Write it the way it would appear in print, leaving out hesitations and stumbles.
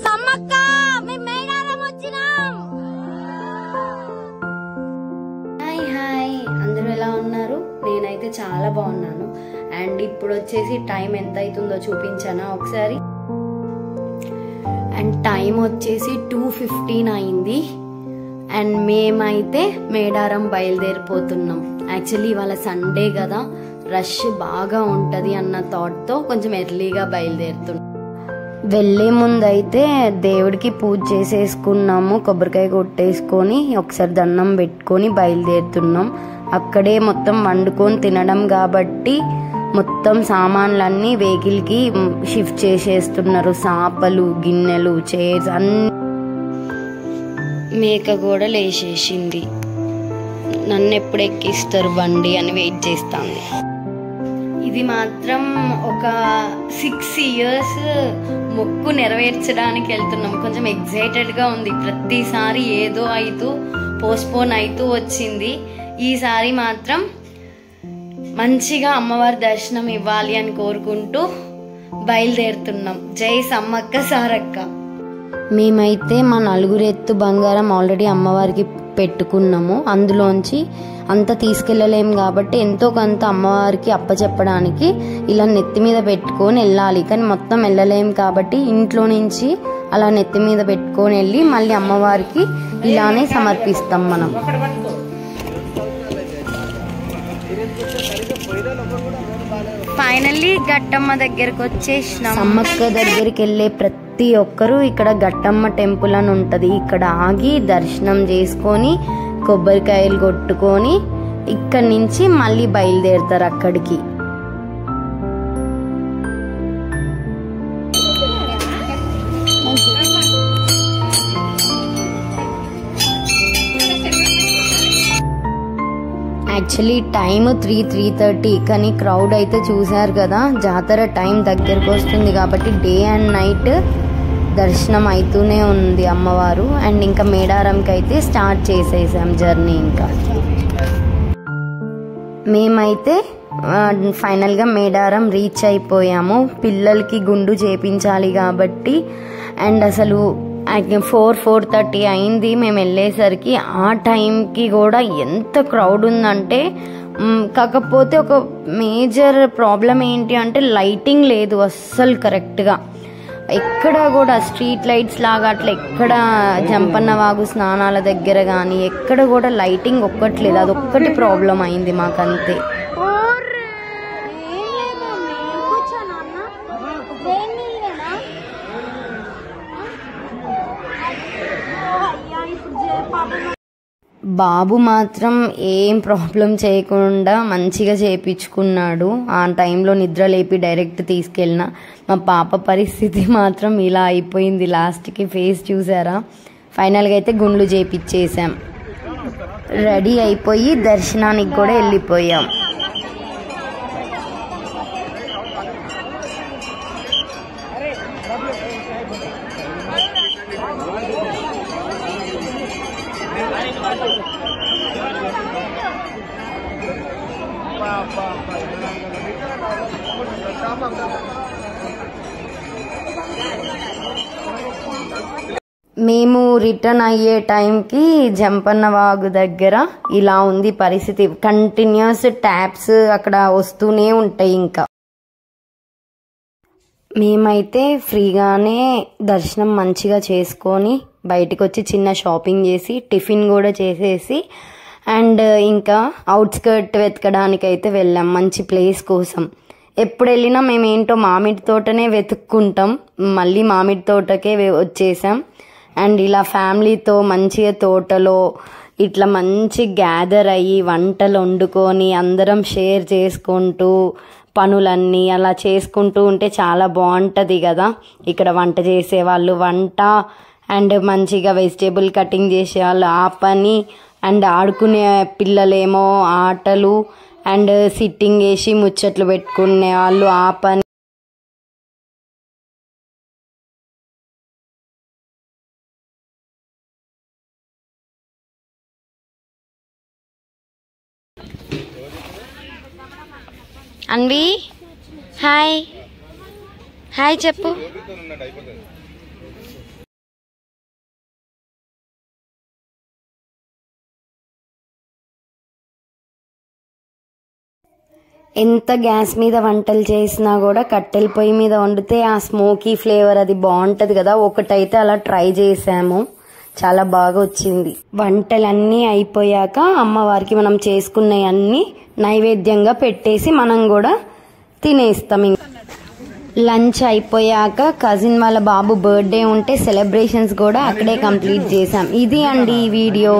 సమ్మక్క మేము మేడారం వచ్చినాం. హాయ్ అందరూ ఎలా ఉన్నారు? నేనైతే చాలా బాగున్నాను. అండ్ ఇప్పుడు వచ్చేసి టైం ఎంత అవుతుందో చూపించానా ఒకసారి. అండ్ టైం వచ్చేసి 2:15 అయింది. అండ్ మేమైతే మేడారం బయలుదేరిపోతున్నాం. యాక్చువల్లీ ఇవాళ సండే కదా, రష్ బాగా ఉంటుంది అన్న థాట్తో కొంచెం ఎర్లీగా బయలుదేరుతున్నాం. వెళ్ళే ముందు అయితే దేవుడికి పూజ చేసేసుకున్నాము, కొబ్బరికాయ కొట్టేసుకొని ఒకసారి దండం పెట్టుకొని బయలుదేరుతున్నాం. అక్కడే మొత్తం వండుకొని తినడం కాబట్టి మొత్తం సామాన్లన్నీ వెహికల్కి షిఫ్ట్ చేసేస్తున్నారు. సాపలు, గిన్నెలు, చైర్స్ అన్ని. మేక కూడా లేచేసింది. నన్ను ఎప్పుడు ఎక్కిస్తారు బండి అని వెయిట్ చేస్తాను. ఇది మాత్రం ఒక 6 years మొక్కు నెరవేర్చడానికి వెళ్తున్నాం. కొంచెం ఎక్సైటెడ్గా ఉంది. ప్రతిసారి ఏదో అవుతూ పోస్ట్పోన్ అవుతూ వచ్చింది. ఈసారి మాత్రం మంచిగా అమ్మవారి దర్శనం ఇవ్వాలి అని కోరుకుంటూ బయలుదేరుతున్నాం. జై సమ్మక్క సారక్క. మేమైతే మా 4 ఎత్తు బంగారం ఆల్రెడీ అమ్మవారికి పెట్టుకున్నాము. అందులోంచి అంత తీసుకెళ్ళలేము కాబట్టి ఎంతో కొంత అమ్మవారికి అప్పచెప్పడానికి ఇలా నెత్తి మీద పెట్టుకొని వెళ్ళాలి. కానీ మొత్తం వెళ్ళలేము కాబట్టి ఇంట్లో నుంచి అలా నెత్తి మీద పెట్టుకొని వెళ్ళి మళ్ళీ అమ్మవారికి ఇలానే సమర్పిస్తాం మనం. ఫైనల్లీ గట్టమ్మ దగ్గరకు వచ్చేసినాం. సమ్మక్క దగ్గరికి వెళ్ళే ప్రతి ఒక్కరూ ఇక్కడ గట్టమ్మ టెంపుల్ అని ఉంటది. ఇక్కడ ఆగి దర్శనం చేసుకొని కొబ్బరికాయలు కొట్టుకొని ఇక్కడి నుంచి మళ్ళీ బయలుదేరుతారు అక్కడికి. యాక్చువల్లీ టైం 3:30 కానీ క్రౌడ్ అయితే చూసారు కదా. జాతర టైం దగ్గరకు వస్తుంది కాబట్టి డే అండ్ నైట్ దర్శనం అవుతూనే ఉంది అమ్మవారు. అండ్ ఇంకా మేడారంకి అయితే స్టార్ట్ చేసేసాం జర్నీ. ఇంకా మేమైతే ఫైనల్గా మేడారం రీచ్ అయిపోయాము. పిల్లలకి గుండు చేపించాలి కాబట్టి. అండ్ అసలు 4:30 అయింది మేము వెళ్ళేసరికి. ఆ టైంకి కూడా ఎంత క్రౌడ్ ఉందంటే, కాకపోతే ఒక మేజర్ ప్రాబ్లం ఏంటి అంటే లైటింగ్ లేదు అస్సలు కరెక్ట్గా. ఎక్కడ కూడా స్ట్రీట్ లైట్స్ లాగా అట్లా ఎక్కడ జంపన్న వాగు స్నానాల దగ్గర కానీ ఎక్కడ కూడా లైటింగ్ ఒక్కట్లేదు. అదొక్కటి ప్రాబ్లం అయింది మాకంతే. బాబు మాత్రం ఏం ప్రాబ్లం చేయకుండా మంచిగా చేయించుకున్నాడు. ఆ టైంలో నిద్ర లేపి డైరెక్ట్ తీసుకెళ్ళిన. మా పాప పరిస్థితి మాత్రం ఇలా అయిపోయింది. లాస్ట్కి ఫేస్ చూసారా. ఫైనల్గా అయితే గుండ్లు చేయించేసాం. రెడీ అయిపోయి దర్శనానికి కూడా వెళ్ళిపోయాం. మేము రిటర్న్ అయ్యే టైంకి జంపన్న వాగు దగ్గర ఇలా ఉంది పరిస్థితి. కంటిన్యూస్ ట్యాప్స్ అక్కడ వస్తూనే ఉంటాయి. ఇంకా మేమైతే ఫ్రీగానే దర్శనం మంచిగా చేసుకొని బయటకు వచ్చి చిన్న షాపింగ్ చేసి టిఫిన్ కూడా చేసేసి అండ్ ఇంకా అవుట్స్కర్ట్ వెతకడానికి అయితే వెళ్ళాం మంచి ప్లేస్ కోసం. ఎప్పుడు వెళ్ళినా మేమేంటో మామిడి తోటనే వెతుక్కుంటాం. మళ్ళీ మామిడి తోటకే వచ్చేసాం. అండ్ ఇలా ఫ్యామిలీతో మంచిగా తోటలో ఇట్లా మంచి గ్యాదర్ అయ్యి వంటలు వండుకొని అందరం షేర్ చేసుకుంటూ పనులన్నీ అలా చేసుకుంటూ ఉంటే చాలా బాగుంటుంది కదా. ఇక్కడ వంట చేసేవాళ్ళు వంట అండ్ మంచిగా వెజిటేబుల్ కటింగ్ చేసేవాళ్ళు ఆ పని, అండ్ ఆడుకునే పిల్లలేమో ఆటలు, అండ్ సిట్టింగ్ వేసి ముచ్చట్లు పెట్టుకునే వాళ్ళు ఆ పని. అన్వి హాయ్ హాయ్ చెప్పు. ఎంత గ్యాస్ మీద వంటలు చేసినా కూడా కట్టెల పొయ్యి మీద వండితే ఆ స్మోకీ ఫ్లేవర్ అది బాగుంటది కదా. ఒకటైతే అలా ట్రై చేసాము, చాలా బాగా వచ్చింది. వంటలన్నీ అయిపోయాక అమ్మవారికి మనం చేసుకున్నవన్నీ నైవేద్యంగా పెట్టేసి మనం కూడా తినేస్తాం. లంచ్ అయిపోయాక కజిన్ వాళ్ళ బాబు బర్త్డే ఉంటే సెలబ్రేషన్స్ కూడా అక్కడే కంప్లీట్ చేసాం. ఇది అండి ఈ వీడియో.